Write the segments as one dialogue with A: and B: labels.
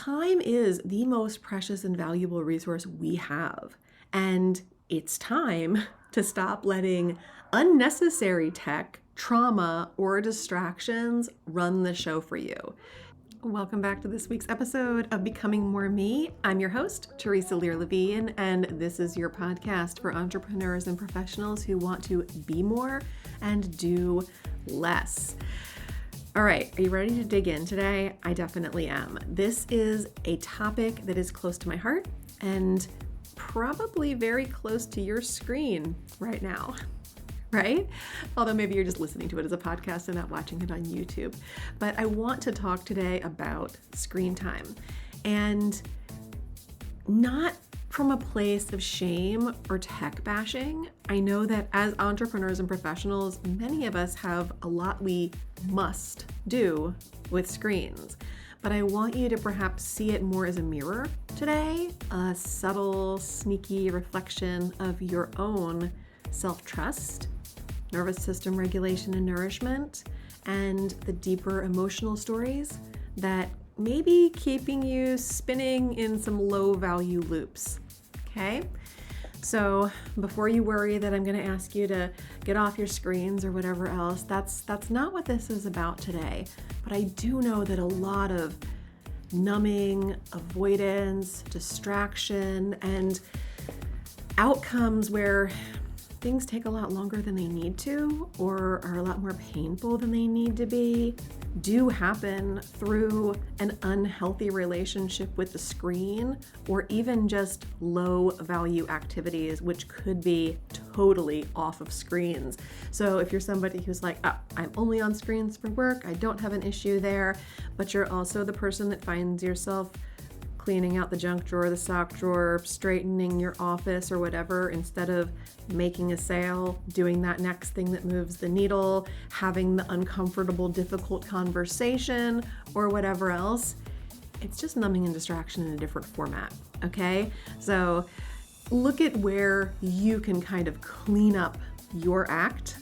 A: Time is the most precious and valuable resource we have, and it's time to stop letting unnecessary tech, trauma, or distractions run the show for you. Welcome back to this week's episode of Becoming More Me. I'm your host, Theresa Levine, and this is your podcast for entrepreneurs and professionals who want to be more and do less. All right, are you ready to dig in today? I definitely am. This is a topic that is close to my heart and probably very close to your screen right now, right? Although maybe you're just listening to it as a podcast and not watching it on YouTube. But I want to talk today about screen time, and not from a place of shame or tech bashing. I know that as entrepreneurs and professionals, many of us have a lot we must do with screens. But I want you to perhaps see it more as a mirror today, a subtle, sneaky reflection of your own self-trust, nervous system regulation and nourishment, and the deeper emotional stories that may be keeping you spinning in some low-value loops, okay? So before you worry that I'm going to ask you to get off your screens or whatever else, that's not what this is about today. But I do know that a lot of numbing, avoidance, distraction, and outcomes where things take a lot longer than they need to or are a lot more painful than they need to be do happen through an unhealthy relationship with the screen, or even just low value activities, which could be totally off of screens. So if you're somebody who's like, oh, I'm only on screens for work, I don't have an issue there, but you're also the person that finds yourself cleaning out the junk drawer, the sock drawer, straightening your office or whatever, instead of making a sale, doing that next thing that moves the needle, having the uncomfortable, difficult conversation, or whatever else. It's just numbing and distraction in a different format, okay? So look at where you can kind of clean up your act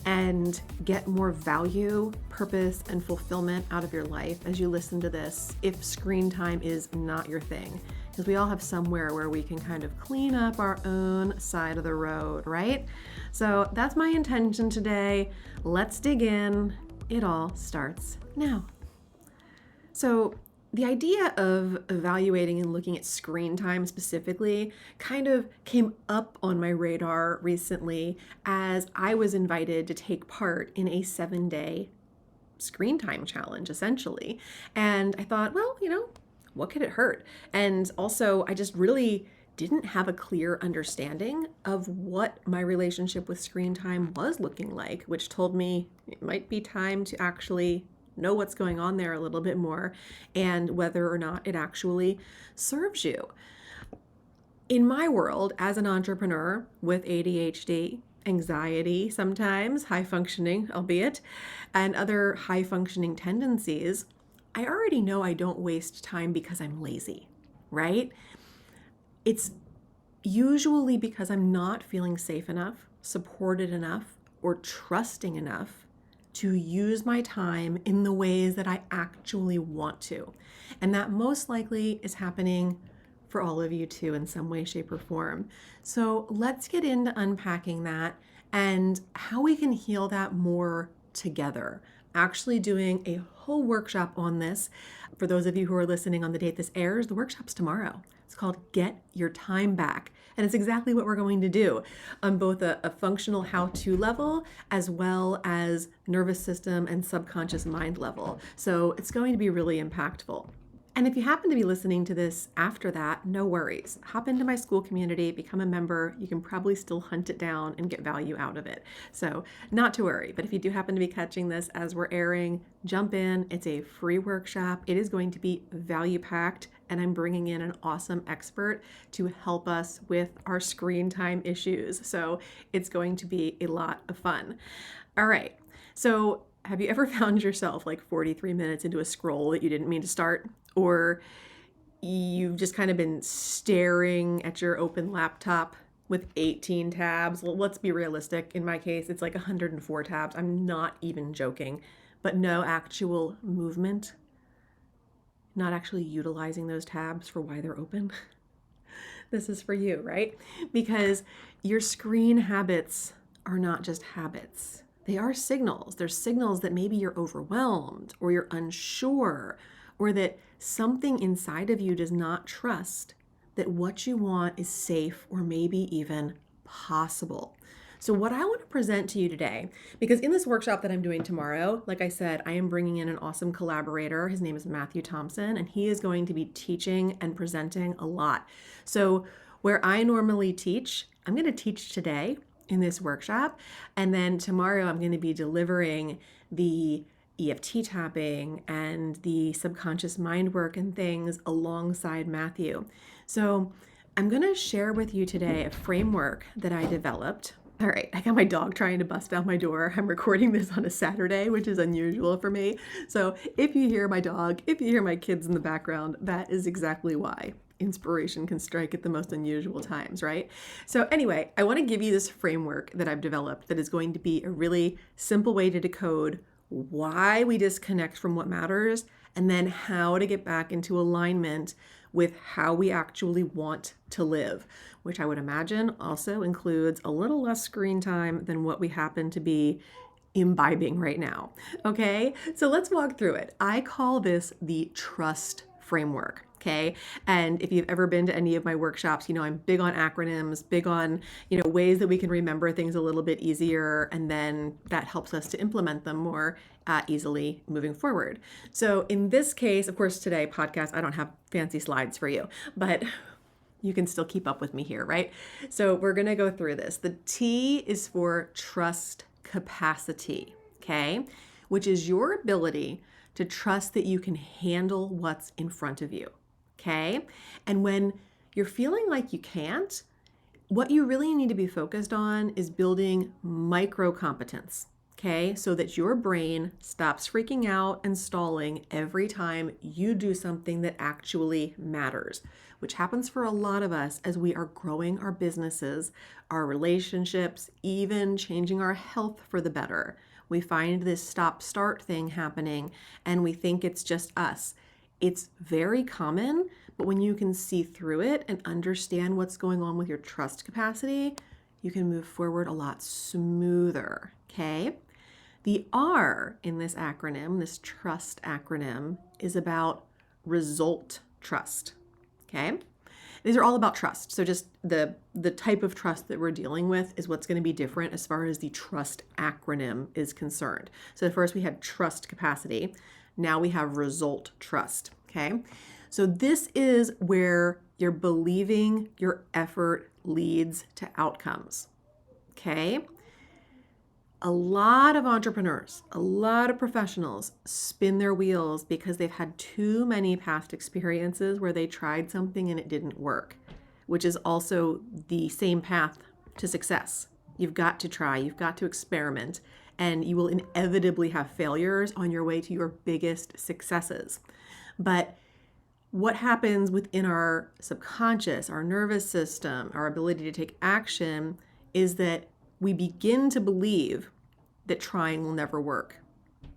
A: and get more value, purpose, and fulfillment out of your life as you listen to this, if screen time is not your thing. Because we all have somewhere where we can kind of clean up our own side of the road, right? So that's my intention today. Let's dig in. It all starts now. So the idea of evaluating and looking at screen time specifically kind of came up on my radar recently as I was invited to take part in a 7-day screen time challenge, essentially. And I thought, well, what could it hurt? And also, I just really didn't have a clear understanding of what my relationship with screen time was looking like, which told me it might be time to actually know what's going on there a little bit more and whether or not it actually serves you. In my world, as an entrepreneur with ADHD, anxiety sometimes, high functioning, albeit, and other high functioning tendencies, I already know I don't waste time because I'm lazy, right? It's usually because I'm not feeling safe enough, supported enough, or trusting enough to use my time in the ways that I actually want to. And that most likely is happening for all of you too in some way, shape, or form. So let's get into unpacking that and how we can heal that more together. Actually doing a whole workshop on this. For those of you who are listening on the date this airs, the workshop's tomorrow. It's called Get Your Time Back. And it's exactly what we're going to do on both a functional how-to level as well as nervous system and subconscious mind level. So it's going to be really impactful. And if you happen to be listening to this after that, no worries. Hop into my school community, become a member. You can probably still hunt it down and get value out of it. So not to worry, but if you do happen to be catching this as we're airing, jump in. It's a free workshop. It is going to be value-packed, and I'm bringing in an awesome expert to help us with our screen time issues. So it's going to be a lot of fun. All right. So have you ever found yourself like 43 minutes into a scroll that you didn't mean to start? Or you've just kind of been staring at your open laptop with 18 tabs. Well, let's be realistic. In my case, it's like 104 tabs. I'm not even joking, but no actual movement. not actually utilizing those tabs for why they're open, this is for you, right? Because your screen habits are not just habits. They are signals. They're signals that maybe you're overwhelmed or you're unsure or that something inside of you does not trust that what you want is safe or maybe even possible. So what I want to present to you today, because in this workshop that I'm doing tomorrow, like I said, I am bringing in an awesome collaborator. His name is Matthew Thompson, and he is going to be teaching and presenting a lot. So where I normally teach, I'm going to teach today in this workshop, and then tomorrow I'm going to be delivering the EFT tapping and the subconscious mind work and things alongside Matthew. So I'm going to share with you today a framework that I developed. All right, I got my dog trying to bust down my door. I'm recording this on a Saturday, which is unusual for me. So if you hear my dog, if you hear my kids in the background, that is exactly why. Inspiration can strike at the most unusual times, right? So anyway, I want to give you this framework that I've developed that is going to be a really simple way to decode why we disconnect from what matters and then how to get back into alignment with how we actually want to live, which I would imagine also includes a little less screen time than what we happen to be imbibing right now. Okay, so let's walk through it. I call this the trust framework. Okay. And if you've ever been to any of my workshops, I'm big on acronyms, big on, ways that we can remember things a little bit easier. And then that helps us to implement them more easily moving forward. So in this case, of course, today podcast, I don't have fancy slides for you, but you can still keep up with me here, right? So we're going to go through this. The T is for trust capacity, okay, which is your ability to trust that you can handle what's in front of you. Okay. And when you're feeling like you can't, what you really need to be focused on is building micro competence. Okay. So that your brain stops freaking out and stalling every time you do something that actually matters, which happens for a lot of us as we are growing our businesses, our relationships, even changing our health for the better. We find this stop-start thing happening and we think it's just us. It's very common, but when you can see through it and understand what's going on with your trust capacity, you can move forward a lot smoother, okay? The R in this acronym, this trust acronym, is about result trust, okay? These are all about trust. So just the type of trust that we're dealing with is what's going to be different as far as the trust acronym is concerned. So first we had trust capacity. Now we have result trust, okay? So this is where you're believing your effort leads to outcomes, okay? A lot of entrepreneurs, a lot of professionals spin their wheels because they've had too many past experiences where they tried something and it didn't work, which is also the same path to success. You've got to try, you've got to experiment, and you will inevitably have failures on your way to your biggest successes. But what happens within our subconscious, our nervous system, our ability to take action is that we begin to believe that trying will never work.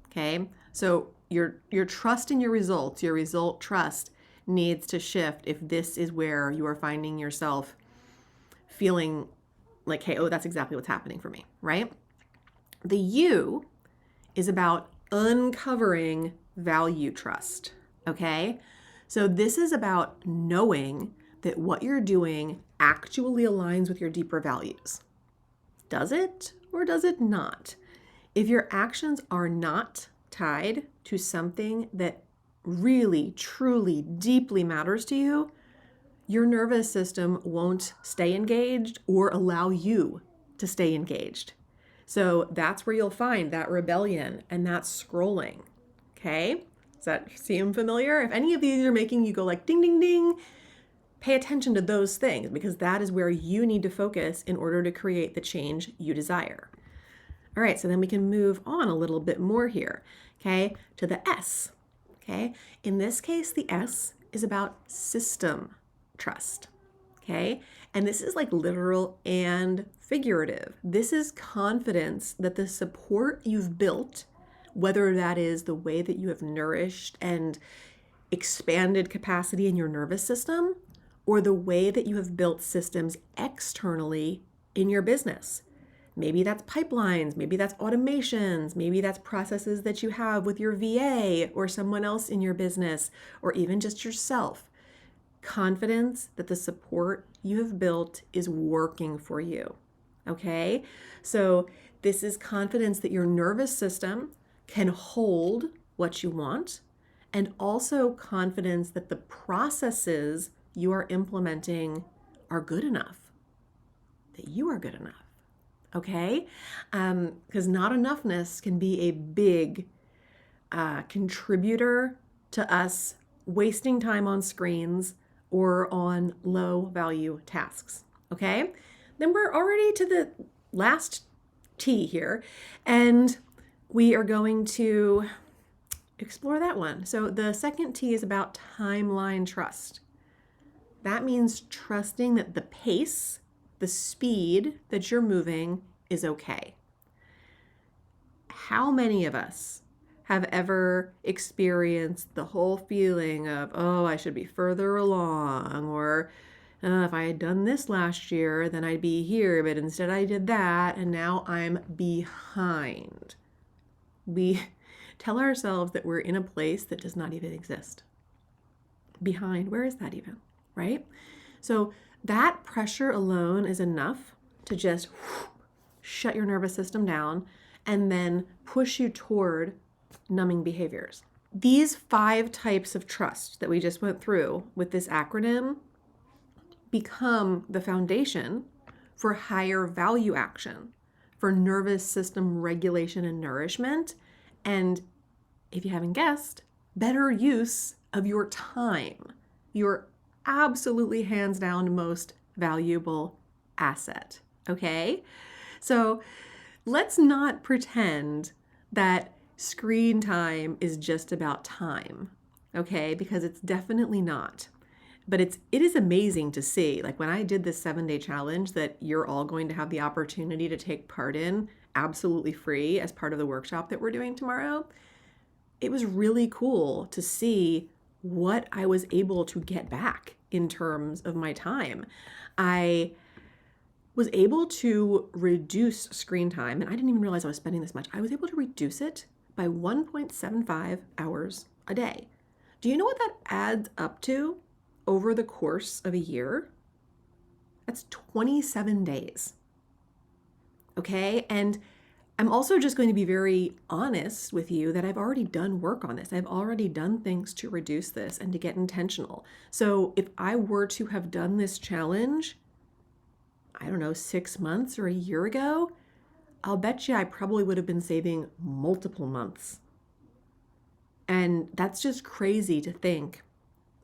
A: Okay? So your trust in your results, your result trust needs to shift if this is where you are finding yourself feeling like, hey, oh, that's exactly what's happening for me, right? The U is about uncovering value trust, okay? So this is about knowing that what you're doing actually aligns with your deeper values. Does it or does it not? If your actions are not tied to something that really, truly, deeply matters to you, your nervous system won't stay engaged or allow you to stay engaged. So that's where you'll find that rebellion and that scrolling. Okay? Does that seem familiar? If any of these are making you go like ding, ding, ding, pay attention to those things because that is where you need to focus in order to create the change you desire. All right, so then we can move on a little bit more here, okay, to the S. Okay? In this case, the S is about system trust. Okay? And this is like literal and figurative. This is confidence that the support you've built, whether that is the way that you have nourished and expanded capacity in your nervous system or the way that you have built systems externally in your business. Maybe that's pipelines, maybe that's automations, maybe that's processes that you have with your VA or someone else in your business, or even just yourself. Confidence that the support you have built is working for you. Okay? So, this is confidence that your nervous system can hold what you want, and also confidence that the processes you are implementing are good enough, that you are good enough. Okay? Because not enoughness can be a big contributor to us wasting time on screens or on low value tasks. Okay? Then we're already to the last T here, and we are going to explore that one. So the second T is about timeline trust. That means trusting that the pace, the speed that you're moving is okay. How many of us have ever experienced the whole feeling of, oh, I should be further along, or if I had done this last year, then I'd be here, but instead I did that, and now I'm behind. We tell ourselves that we're in a place that does not even exist. Behind, where is that even, right? So that pressure alone is enough to just shut your nervous system down and then push you toward numbing behaviors. These 5 types of trust that we just went through with this acronym become the foundation for higher value action, for nervous system regulation and nourishment, and if you haven't guessed, better use of your time, your absolutely hands down most valuable asset. Okay? So let's not pretend that screen time is just about time, okay? Because it's definitely not. But it is amazing to see, like when I did this 7-day challenge that you're all going to have the opportunity to take part in absolutely free as part of the workshop that we're doing tomorrow. It was really cool to see what I was able to get back in terms of my time. I was able to reduce screen time, and I didn't even realize I was spending this much. I was able to reduce it by 1.75 hours a day. Do you know what that adds up to over the course of a year? That's 27 days. Okay? And I'm also just going to be very honest with you that I've already done work on this. I've already done things to reduce this and to get intentional. So if I were to have done this challenge, I don't know, 6 months or a year ago, I'll bet you I probably would have been saving multiple months. And that's just crazy to think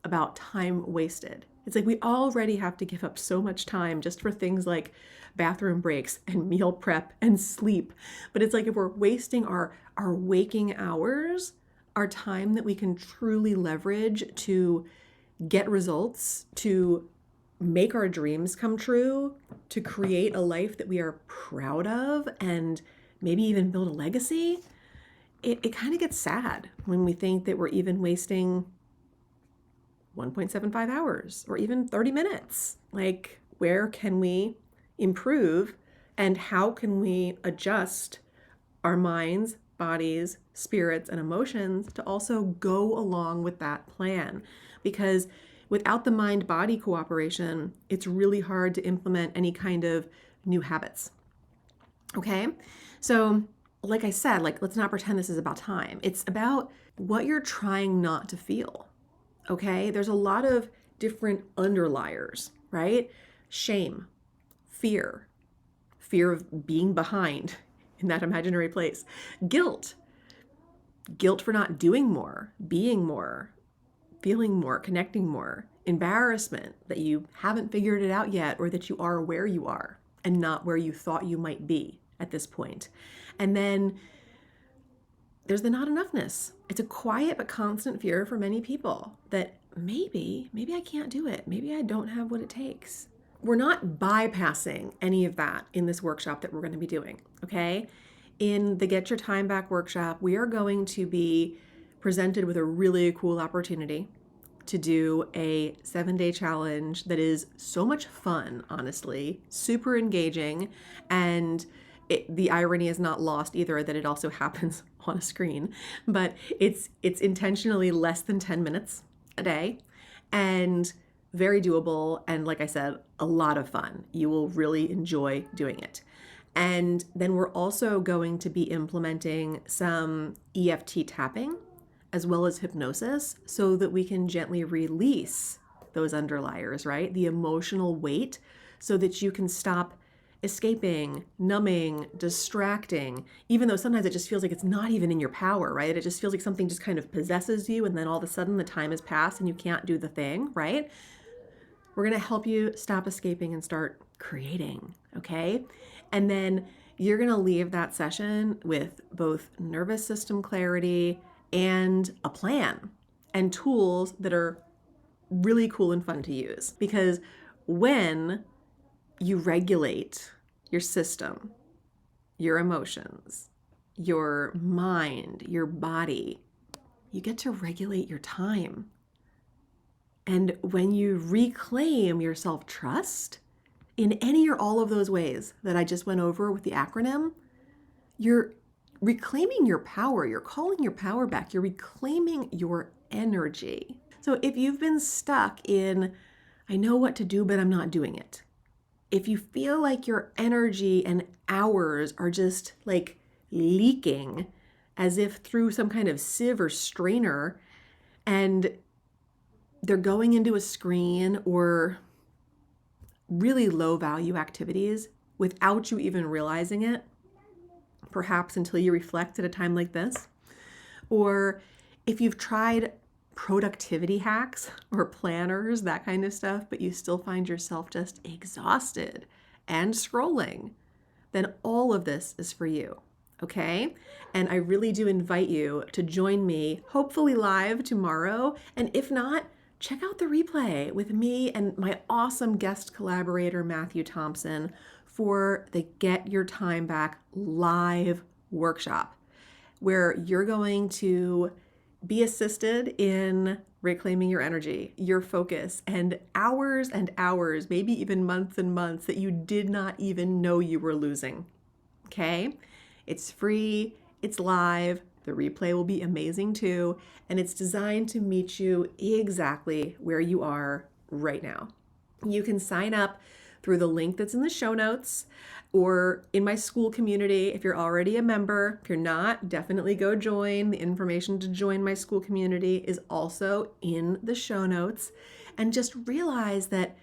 A: about time wasted. It's like we already have to give up so much time just for things like bathroom breaks and meal prep and sleep. But it's like if we're wasting our waking hours, our time that we can truly leverage to get results, to make our dreams come true, to create a life that we are proud of, and maybe even build a legacy, it kind of gets sad when we think that we're even wasting 1.75 hours or even 30 minutes. Like, where can we improve and how can we adjust our minds, bodies, spirits, and emotions to also go along with that plan? Because without the mind-body cooperation, it's really hard to implement any kind of new habits. Okay? So, like I said, let's not pretend this is about time. It's about what you're trying not to feel. Okay? There's a lot of different underliers, right? Shame, fear of being behind in that imaginary place, guilt for not doing more, being more, feeling more, connecting more, embarrassment that you haven't figured it out yet or that you are where you are and not where you thought you might be at this point. And then there's the not enoughness. It's a quiet but constant fear for many people that maybe I can't do it. Maybe I don't have what it takes. We're not bypassing any of that in this workshop that we're going to be doing, okay? In the Get Your Time Back workshop, we are going to be presented with a really cool opportunity to do a 7-day challenge that is so much fun, honestly, super engaging, and the irony is not lost either that it also happens on a screen, but it's intentionally less than 10 minutes a day and very doable, and like I said, a lot of fun. You will really enjoy doing it. And then we're also going to be implementing some EFT tapping as well as hypnosis so that we can gently release those underliers, right? The emotional weight, so that you can stop escaping, numbing, distracting, even though sometimes it just feels like it's not even in your power, right? It just feels like something just kind of possesses you, and then all of a sudden the time has passed and you can't do the thing, right? We're gonna help you stop escaping and start creating, okay? And then you're gonna leave that session with both nervous system clarity and a plan and tools that are really cool and fun to use. Because when you regulate your system, your emotions, your mind, your body, you get to regulate your time. And when you reclaim your self-trust in any or all of those ways that I just went over with the acronym, you're reclaiming your power, you're calling your power back, you're reclaiming your energy. So if you've been stuck in, I know what to do, but I'm not doing it. If you feel like your energy and hours are just like leaking as if through some kind of sieve or strainer, and they're going into a screen or really low value activities without you even realizing it, perhaps until you reflect at a time like this, or if you've tried productivity hacks or planners, that kind of stuff, but you still find yourself just exhausted and scrolling, then all of this is for you, okay? And I really do invite you to join me, hopefully live tomorrow, and if not, check out the replay with me and my awesome guest collaborator, Matthew Thompson, for the Get Your Time Back live workshop, where you're going to be assisted in reclaiming your energy, your focus, and hours, maybe even months and months that you did not even know you were losing, okay? It's free, it's live, the replay will be amazing too, and it's designed to meet you exactly where you are right now. You can sign up through the link that's in the show notes or in my school community if you're already a member. If you're not, definitely go join. The information to join my school community is also in the show notes. And just realize that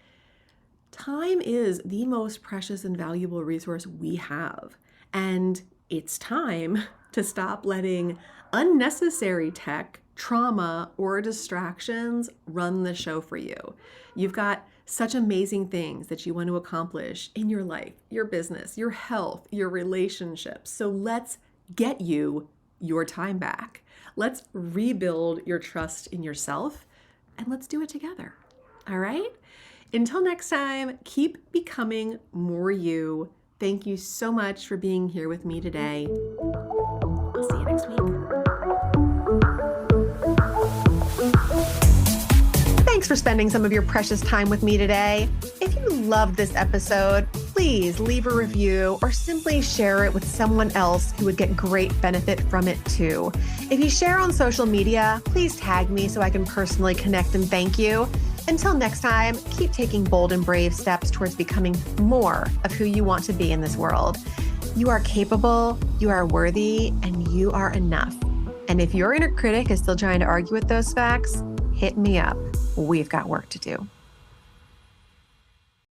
A: time is the most precious and valuable resource we have. And it's time to stop letting unnecessary tech, trauma, or distractions run the show for you. You've got such amazing things that you want to accomplish in your life, your business, your health, your relationships. So let's get you your time back. Let's rebuild your trust in yourself, and let's do it together. All right? Until next time, keep becoming more you. Thank you so much for being here with me today. I'll see you next week. Thanks for spending some of your precious time with me today. If you loved this episode, please leave a review or simply share it with someone else who would get great benefit from it too. If you share on social media, please tag me so I can personally connect and thank you. Until next time, keep taking bold and brave steps towards becoming more of who you want to be in this world. You are capable, you are worthy, and you are enough. And if your inner critic is still trying to argue with those facts, hit me up. We've got work to do.